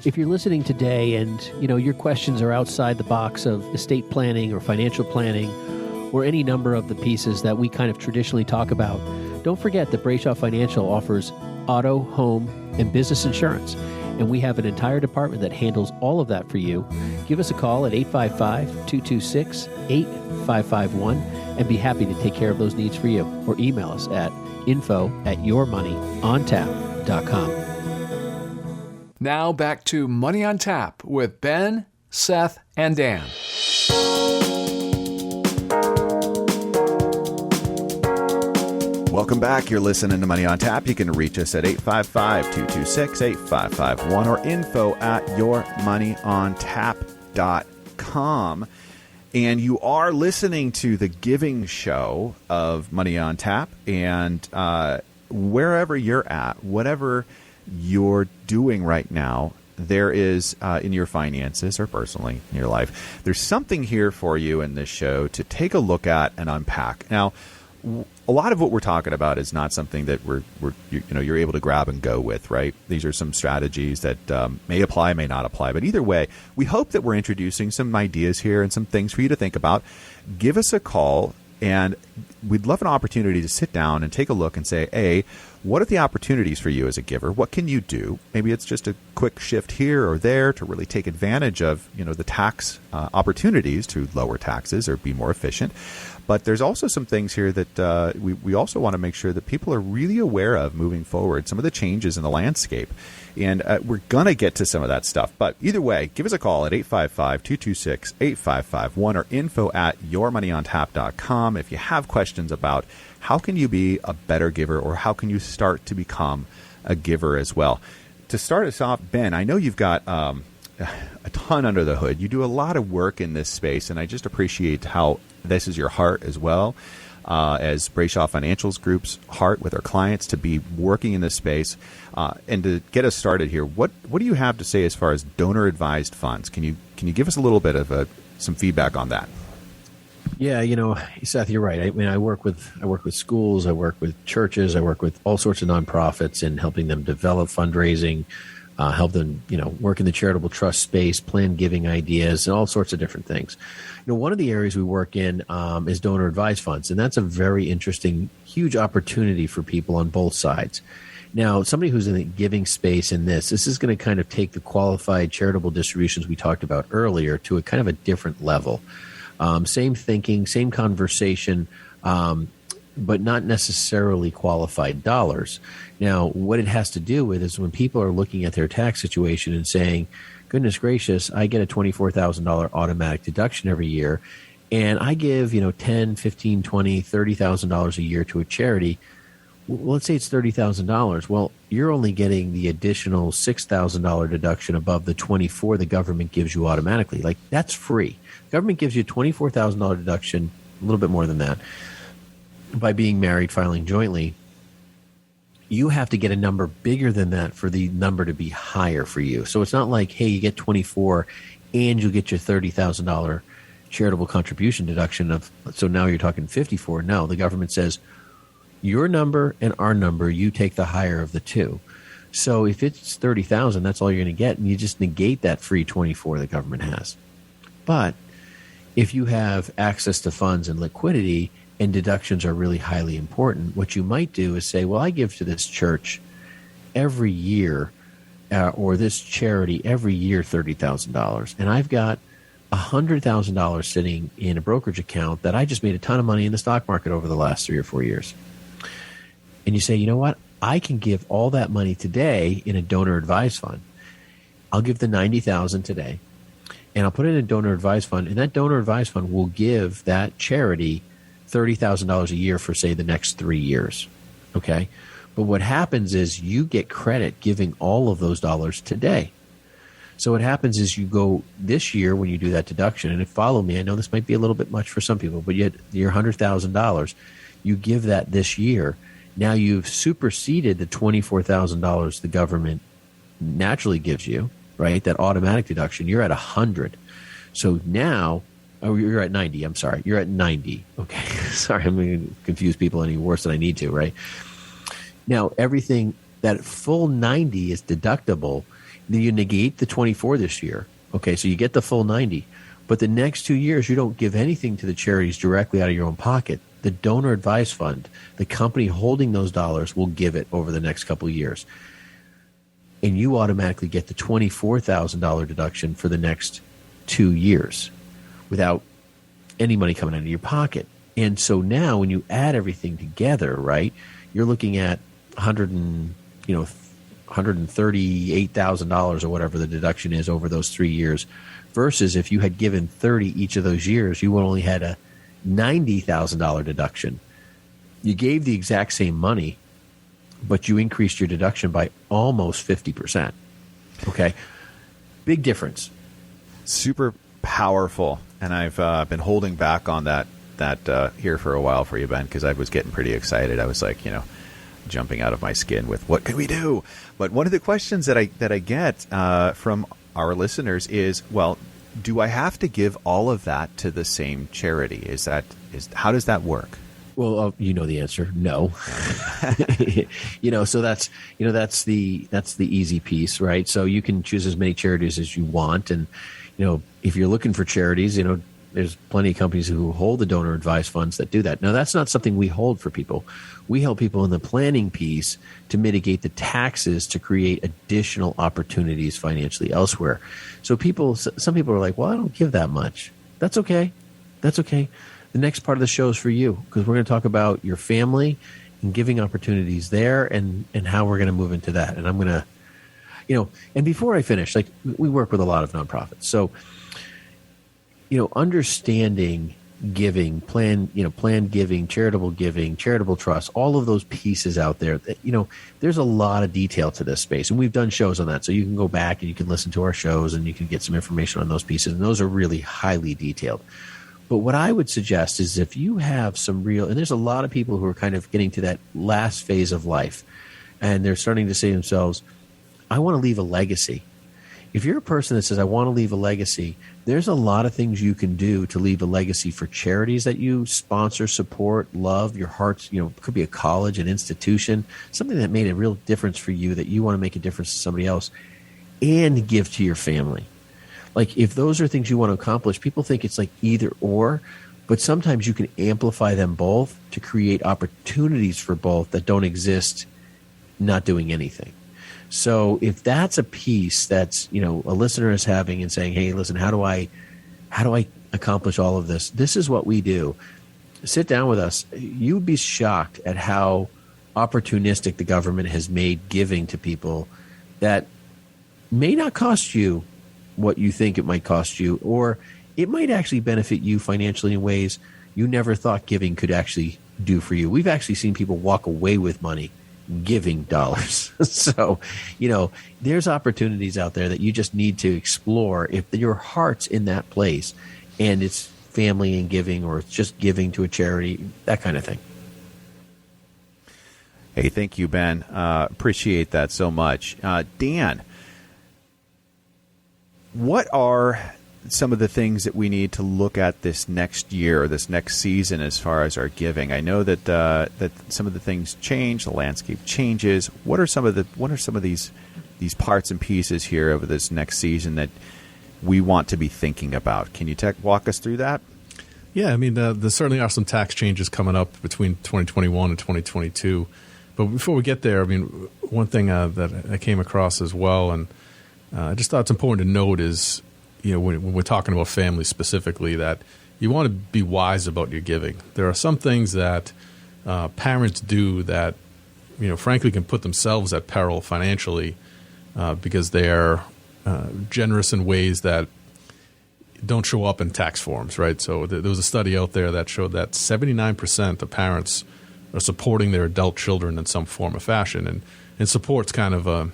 [SPEAKER 2] If you're listening today and, your questions are outside the box of estate planning or financial planning or any number of the pieces that we kind of traditionally talk about, don't forget that Brayshaw Financial offers auto, home, and business insurance. And we have an entire department that handles all of that for you. Give us a call at 855-226-8551 and be happy to take care of those needs for you. Or email us at info@yourmoneyontap.com.
[SPEAKER 4] Now back to Money on Tap with Ben, Seth, and Dan.
[SPEAKER 1] Welcome back. You're listening to Money on Tap. You can reach us at 855-226-8551 or info@yourmoneyontap.com. And you are listening to the Giving Show of Money on Tap. And wherever you're at, whatever you're doing right now, there is in your finances or personally in your life, there's something here for you in this show to take a look at and unpack. Now, a lot of what we're talking about is not something that you're able to grab and go with, right? These are some strategies that may apply, may not apply. But either way, we hope that we're introducing some ideas here and some things for you to think about. Give us a call, and we'd love an opportunity to sit down and take a look and say, A, what are the opportunities for you as a giver? What can you do? Maybe it's just a quick shift here or there to really take advantage of, the tax opportunities to lower taxes or be more efficient. But there's also some things here that we also want to make sure that people are really aware of moving forward, some of the changes in the landscape. And we're going to get to some of that stuff. But either way, give us a call at 855-226-8551 or info@yourmoneyontap.com if you have questions about how can you be a better giver or how can you start to become a giver as well. To start us off, Ben, I know you've got a ton under the hood. You do a lot of work in this space, and I just appreciate how this is your heart as well, as Brayshaw Financial's group's heart with our clients to be working in this space. And to get us started here, what do you have to say as far as donor advised funds? Can you give us a little bit of some feedback on that?
[SPEAKER 2] Yeah, Seth, you're right. I mean, I work with schools, I work with churches, I work with all sorts of nonprofits and helping them develop fundraising, help them, work in the charitable trust space, plan giving ideas, and all sorts of different things. One of the areas we work in is donor advised funds, and that's a very interesting, huge opportunity for people on both sides. Now, somebody who's in the giving space in this is going to kind of take the qualified charitable distributions we talked about earlier to a kind of a different level. Same thinking, same conversation, but not necessarily qualified dollars. Now, what it has to do with is when people are looking at their tax situation and saying, goodness gracious, I get a $24,000 automatic deduction every year, and I give, $10, $15, $20, $30,000 a year to a charity. Well, let's say it's $30,000. Well, you're only getting the additional $6,000 deduction above the $24,000 the government gives you automatically. Like, that's free. The government gives you a $24,000 deduction, a little bit more than that, by being married, filing jointly. You have to get a number bigger than that for the number to be higher for you. So it's not like, hey, you get 24 and you'll get your $30,000 charitable contribution deduction so now you're talking 54. No, the government says your number and our number, you take the higher of the two. So if it's 30,000, that's all you're going to get, and you just negate that free 24 the government has. But if you have access to funds and liquidity, and deductions are really highly important, what you might do is say, well, I give to this church every year or this charity every year $30,000, and I've got $100,000 sitting in a brokerage account that I just made a ton of money in the stock market over the last 3 or 4 years. And you say, you know what? I can give all that money today in a donor advised fund. I'll give the $90,000 today. and I'll put it in a donor advised fund, and that donor advised fund will give that charity $30,000 a year for, say, the next 3 years. Okay? But what happens is you get credit giving all of those dollars today. So what happens is you go this year when you do that deduction, and follow me, I know this might be a little bit much for some people, but yet your $100,000, you give that this year. Now you've superseded the $24,000 the government naturally gives you, right? That automatic deduction, you're at 100. So now, you're at 90. I'm sorry. You're at 90. Okay. Sorry, I'm going to confuse people any worse than I need to, right? Now, everything, that full 90 is deductible. Then you negate the 24 this year. Okay, so you get the full 90. But the next 2 years, you don't give anything to the charities directly out of your own pocket. The donor advised fund, the company holding those dollars, will give it over the next couple of years. And you automatically get the $24,000 deduction for the next 2 years without any money coming out of your pocket. And so now when you add everything together, right, you're looking at $138,000 or whatever the deduction is over those 3 years, versus if you had given 30 each of those years, you would only had a $90,000 deduction. You gave the exact same money, but you increased your deduction by almost 50%. Okay? Big difference.
[SPEAKER 1] Super powerful. And I've been holding back on that here for a while for you, Ben, because I was getting pretty excited. I was like, jumping out of my skin with what can we do? But one of the questions that I get from our listeners is, well, do I have to give all of that to the same charity? How does that work?
[SPEAKER 2] Well, you know the answer. No. So that's the easy piece, right? So you can choose as many charities as you want, and if you're looking for charities, there's plenty of companies who hold the donor advised funds that do that. Now, that's not something we hold for people. We help people in the planning piece to mitigate the taxes to create additional opportunities financially elsewhere. So some people are like, well, I don't give that much. That's okay. That's okay. The next part of the show is for you, because we're going to talk about your family and giving opportunities there and how we're going to move into that. And I'm going to, and before I finish, like, we work with a lot of nonprofits. So, understanding giving, planned giving, charitable trust, all of those pieces out there, there's a lot of detail to this space. And we've done shows on that. So you can go back and you can listen to our shows and you can get some information on those pieces. And those are really highly detailed. But what I would suggest is if you have some and there's a lot of people who are kind of getting to that last phase of life, and they're starting to say to themselves, I want to leave a legacy. If you're a person that says, I want to leave a legacy, there's a lot of things you can do to leave a legacy for charities that you sponsor, support, love, your heart's, it could be a college, an institution, something that made a real difference for you that you want to make a difference to somebody else, and give to your family. Like, if those are things you want to accomplish, people think it's like either or, but sometimes you can amplify them both to create opportunities for both that don't exist not doing anything. So if that's a piece that's, a listener is having and saying, hey, listen, how do I accomplish all of this? This is what we do. Sit down with us. You'd be shocked at how opportunistic the government has made giving to people that may not cost you what you think it might cost you, or it might actually benefit you financially in ways you never thought giving could actually do for you. We've actually seen people walk away with money giving dollars. So, there's opportunities out there that you just need to explore if your heart's in that place and it's family and giving, or it's just giving to a charity, that kind of thing.
[SPEAKER 1] Hey, thank you, Ben. Appreciate that so much. Dan, what are some of the things that we need to look at this next year, this next season, as far as our giving? I know that that some of the things change, the landscape changes. What are some of these parts and pieces here over this next season that we want to be thinking about? Can you walk us through that?
[SPEAKER 3] Yeah, I mean, there certainly are some tax changes coming up between 2021 and 2022. But before we get there, I mean, one thing that I came across as well, and I just thought it's important to note is, when we're talking about families specifically, that you want to be wise about your giving. There are some things that parents do that, frankly, can put themselves at peril financially because they're generous in ways that don't show up in tax forms, right? So there was a study out there that showed that 79% of parents are supporting their adult children in some form or fashion, and support's kind of a,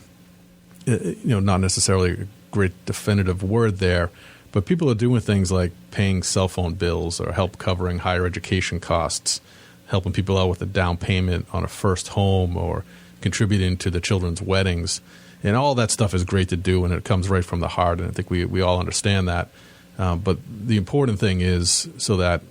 [SPEAKER 3] not necessarily a great definitive word there, but people are doing things like paying cell phone bills or help covering higher education costs, helping people out with a down payment on a first home, or contributing to the children's weddings. And all that stuff is great to do, and it comes right from the heart, and I think we all understand that. But the important thing is so that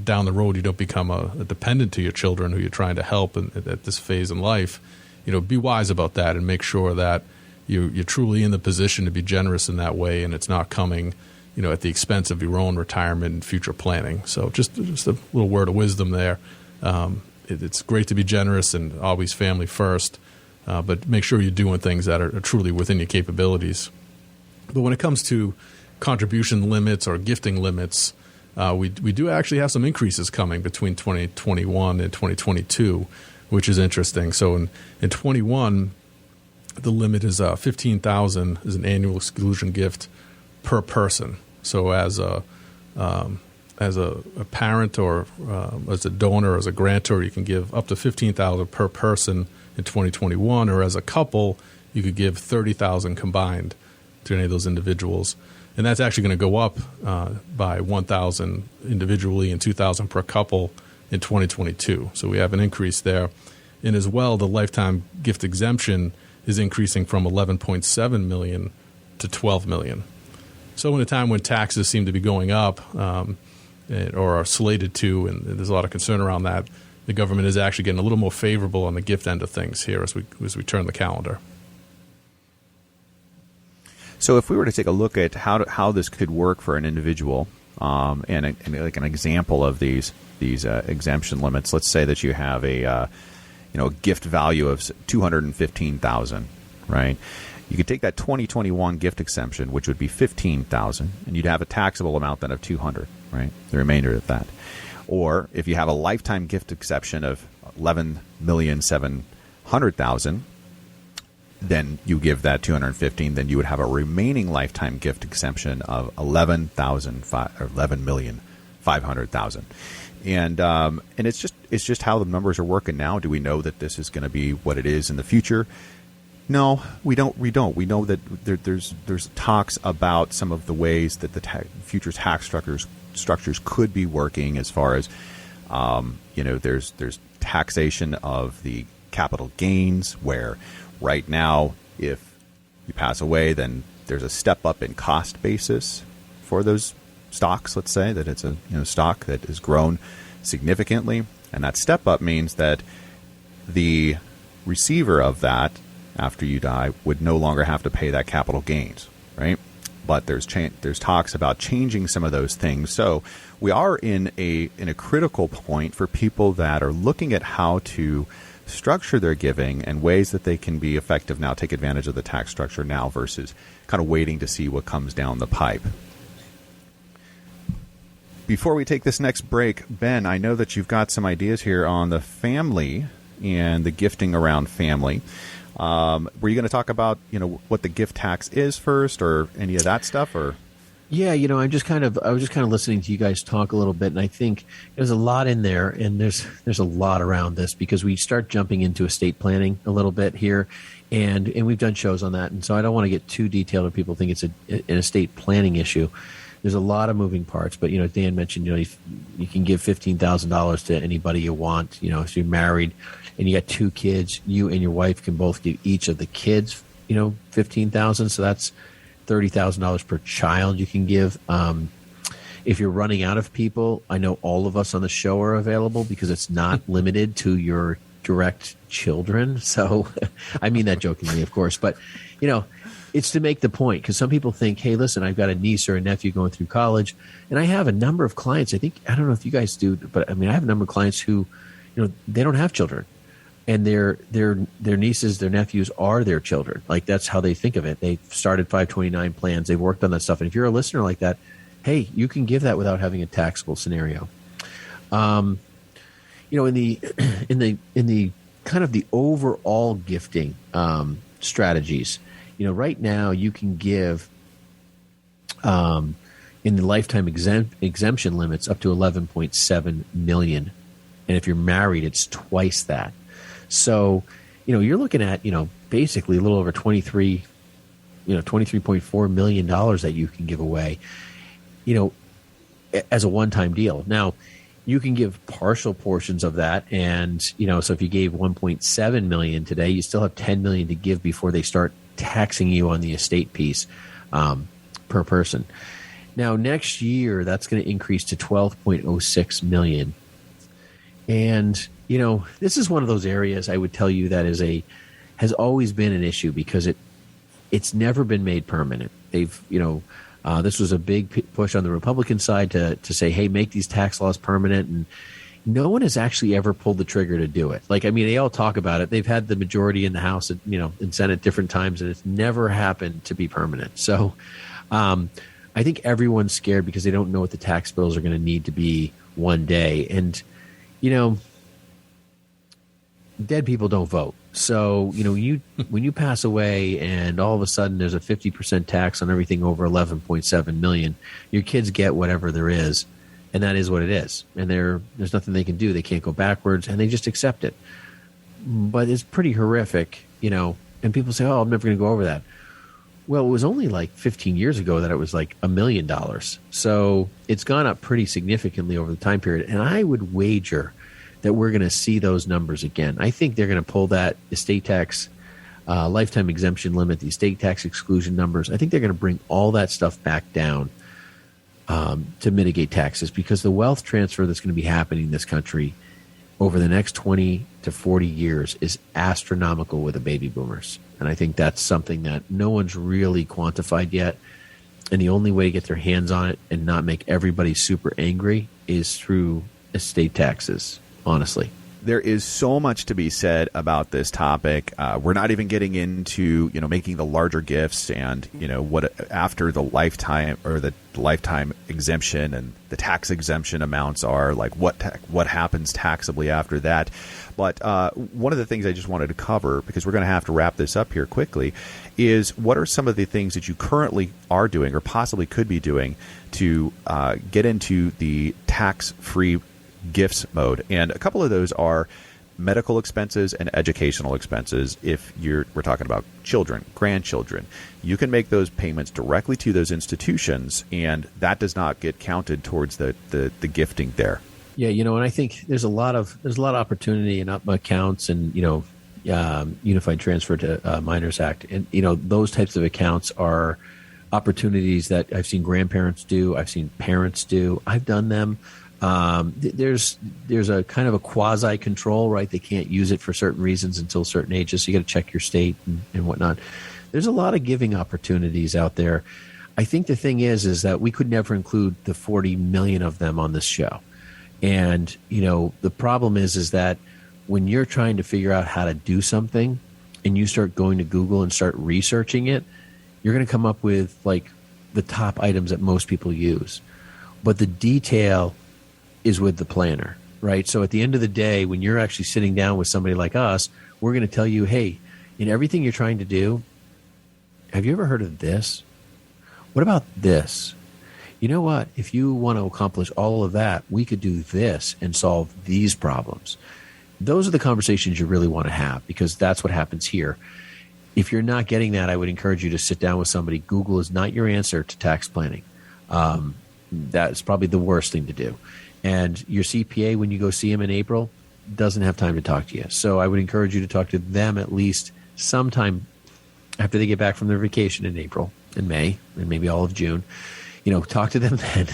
[SPEAKER 3] down the road you don't become a dependent to your children who you're trying to help at this phase in life. Be wise about that and make sure that you're truly in the position to be generous in that way, and it's not coming at the expense of your own retirement and future planning. So just a little word of wisdom there. It's great to be generous and always family first, but make sure you're doing things that are truly within your capabilities. But when it comes to contribution limits or gifting limits, we do actually have some increases coming between 2021 and 2022, which is interesting. So in 21, the limit is $15,000 is an annual exclusion gift per person. So as a parent or as a donor or as a grantor, you can give up to $15,000 per person in 2021, or as a couple, you could give $30,000 combined to any of those individuals. And that's actually going to go up by $1,000 individually and $2,000 per couple in 2022. So we have an increase there. And as well, the lifetime gift exemption is increasing from $11.7 million to $12 million. So in a time when taxes seem to be going up or are slated to, and there's a lot of concern around that, the government is actually getting a little more favorable on the gift end of things here as we turn the calendar.
[SPEAKER 1] So if we were to take a look at how this could work for an individual, and like an example of these exemption limits, let's say that you have a gift value of $215,000, right? You could take that 2021 gift exemption, which would be $15,000, and you'd have a taxable amount then of $200,000, right? The remainder of that. Or if you have a lifetime gift exception of $11,700,000, then you give that $215,000, then you would have a remaining lifetime gift exemption of $11,500,000. And it's just how the numbers are working now. Do we know that this is going to be what it is in the future? No, we don't. We know that there's talks about some of the ways that the future tax structures could be working, as far as there's taxation of the capital gains, where right now, if you pass away, then there's a step up in cost basis for those stocks. Let's say that it's a stock that has grown significantly, and that step up means that the receiver of that, after you die, would no longer have to pay that capital gains, right? But there's talks about changing some of those things. So we are in a critical point for people that are looking at how to structure their giving and ways that they can be effective now, take advantage of the tax structure now versus kind of waiting to see what comes down the pipe. Before we take this next break, Ben, I know that you've got some ideas here on the family and the gifting around family. Were you going to talk about what the gift tax is first, or any of that stuff, or?
[SPEAKER 2] Yeah, I was just kind of listening to you guys talk a little bit, and I think there's a lot in there, and there's a lot around this, because we start jumping into estate planning a little bit here, and we've done shows on that, and so I don't want to get too detailed if people think it's an estate planning issue. There's a lot of moving parts, but Dan mentioned you can give $15,000 to anybody you want. If you're married and you got 2 kids, you and your wife can both give each of the kids $15,000. So that's $30,000 per child you can give. If you're running out of people, I know all of us on the show are available, because it's not limited to your direct children. So I mean that jokingly, of course, but it's to make the point, because some people think, hey, listen, I've got a niece or a nephew going through college, and I have a number of clients. I don't know if you guys do, but I have a number of clients who, they don't have children, and their nieces, their nephews are their children. Like, that's how they think of it. They started 529 plans. They've worked on that stuff. And if you're a listener like that, hey, you can give that without having a taxable scenario. In the kind of the overall gifting strategies, right now you can give, in the lifetime exemption limits up to 11.7 million. And if you're married, it's twice that. So, you're looking at, basically a little over $23.4 million that you can give away, as a one-time deal. Now, you can give partial portions of that. And, so if you gave 1.7 million today, you still have 10 million to give before they start taxing you on the estate piece per person. Now, next year, that's going to increase to 12.06 million. And, this is one of those areas I would tell you that has always been an issue because it's never been made permanent. They've, this was a big push on the Republican side to say, hey, make these tax laws permanent. And no one has actually ever pulled the trigger to do it. They all talk about it. They've had the majority in the House, in Senate different times, and it's never happened to be permanent. So I think everyone's scared because they don't know what the tax bills are going to need to be one day. And, dead people don't vote. So, when you pass away and all of a sudden there's a 50% tax on everything over 11.7 million, your kids get whatever there is, and that is what it is. And there's nothing they can do. They can't go backwards, and they just accept it. But it's pretty horrific, and people say, oh, I'm never going to go over that. Well, it was only like 15 years ago that it was like $1 million. So it's gone up pretty significantly over the time period. And I would wager that we're going to see those numbers again. I think they're going to pull that estate tax lifetime exemption limit, the estate tax exclusion numbers. I think they're going to bring all that stuff back down to mitigate taxes, because the wealth transfer that's going to be happening in this country over the next 20 to 40 years is astronomical with the baby boomers. And I think that's something that no one's really quantified yet. And the only way to get their hands on it and not make everybody super angry is through estate taxes. Honestly,
[SPEAKER 1] there is so much to be said about this topic. We're not even getting into making the larger gifts and what after the lifetime or the lifetime exemption and the tax exemption amounts are, like what happens taxably after that. But one of the things I just wanted to cover, because we're going to have to wrap this up here quickly, is what are some of the things that you currently are doing or possibly could be doing to get into the tax-free gifts mode. And a couple of those are medical expenses and educational expenses. If we're talking about children, grandchildren, you can make those payments directly to those institutions, and that does not get counted towards the gifting there.
[SPEAKER 2] Yeah, and I think there's a lot of opportunity in UPMA accounts and Unified Transfer to Minors Act, and those types of accounts are opportunities that I've seen grandparents do, I've seen parents do, I've done them. There's a kind of a quasi control, right? They can't use it for certain reasons until certain ages. So you got to check your state and whatnot. There's a lot of giving opportunities out there. I think the thing is that we could never include the 40 million of them on this show. And, the problem is that when you're trying to figure out how to do something and you start going to Google and start researching it, you're going to come up with like the top items that most people use. But the detail is with the planner, right? So at the end of the day, when you're actually sitting down with somebody like us, we're going to tell you, hey, in everything you're trying to do, have you ever heard of this? What about this? You know what? If you want to accomplish all of that, we could do this and solve these problems. Those are the conversations you really want to have, because that's what happens here. If you're not getting that, I would encourage you to sit down with somebody. Google is not your answer to tax planning. That's probably the worst thing to do. And your CPA, when you go see him in April, doesn't have time to talk to you. So I would encourage you to talk to them at least sometime after they get back from their vacation in April and May and maybe all of June. Talk to them then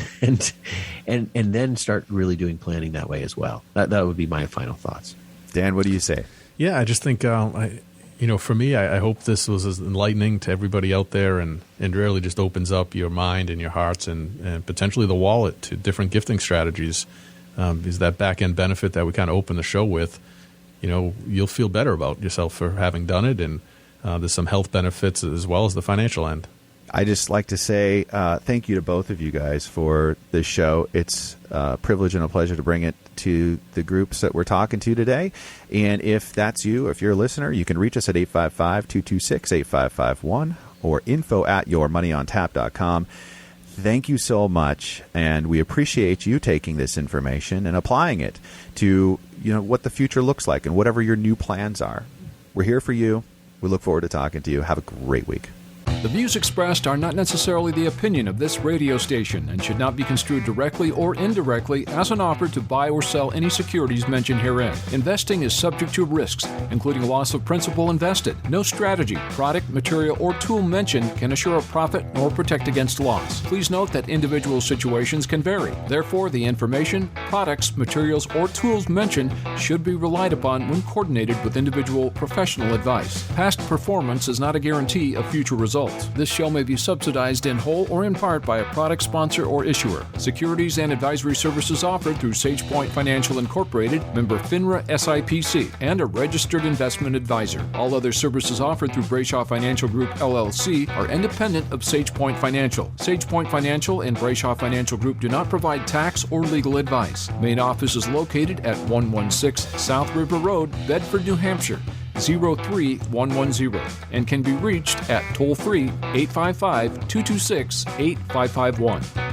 [SPEAKER 2] and then start really doing planning that way as well. That would be my final thoughts.
[SPEAKER 1] Dan, what do you say?
[SPEAKER 3] Yeah, I just think, for me, I hope this was as enlightening to everybody out there and really just opens up your mind and your hearts and potentially the wallet to different gifting strategies. Because that back-end benefit that we kind of opened the show with, you'll feel better about yourself for having done it. And there's some health benefits as well as the financial end.
[SPEAKER 1] I just like to say thank you to both of you guys for this show. It's a privilege and a pleasure to bring it to the groups that we're talking to today. And if that's you, if you're a listener, you can reach us at 855-226-8551 or info@yourmoneyontap.com. thank you so much, and we appreciate you taking this information and applying it to what the future looks like and whatever your new plans are. We're here for you. We look forward to talking to you. Have a great week.
[SPEAKER 4] The views expressed are not necessarily the opinion of this radio station and should not be construed directly or indirectly as an offer to buy or sell any securities mentioned herein. Investing is subject to risks, including loss of principal invested. No strategy, product, material, or tool mentioned can assure a profit nor protect against loss. Please note that individual situations can vary. Therefore, the information, products, materials, or tools mentioned should be relied upon when coordinated with individual professional advice. Past performance is not a guarantee of future results. This show may be subsidized in whole or in part by a product sponsor or issuer. Securities and advisory services offered through SagePoint Financial Incorporated, member FINRA SIPC, and a registered investment advisor. All other services offered through Brayshaw Financial Group LLC are independent of SagePoint Financial. SagePoint Financial and Brayshaw Financial Group do not provide tax or legal advice. Main office is located at 116 South River Road, Bedford, New Hampshire, 03110, and can be reached at toll-free 855-226-8551.